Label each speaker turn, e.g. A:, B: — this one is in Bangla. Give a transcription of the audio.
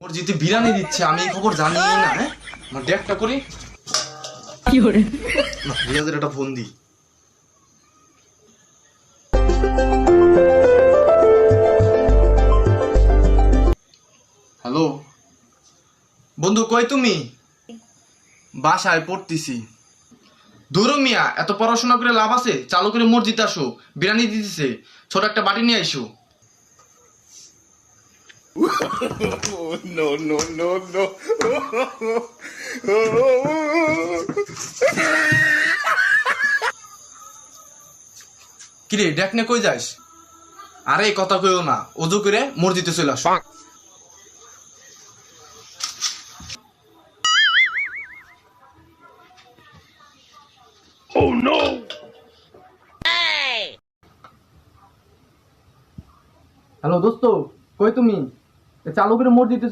A: মসজিদে বিরিয়ানি দিচ্ছে, আমি এই খবর জানি না। হ্যাঁ, আমার ডেকটা করি
B: কি করে
A: না, রিয়াজের একটা ফোন দি। হ্যালো বন্ধু, কই তুমি? বাসায় পড়তেছি। দূর মিয়া, এত পড়াশোনা করে লাভ আছে? চালু করে মসজিদে আসো, বিরিয়ানি দিতেছে, ছোট একটা বাটি নিয়ে আইসো।
C: No, no, no, no.
A: কিরে ডেক নে, কই যাস? আরে কথা কইও না, ওযু করে মসজিদে চলে আসো।
C: Oh no!
A: হ্যালো দোস্ত, কই তুমি? চালু করে মসজিদে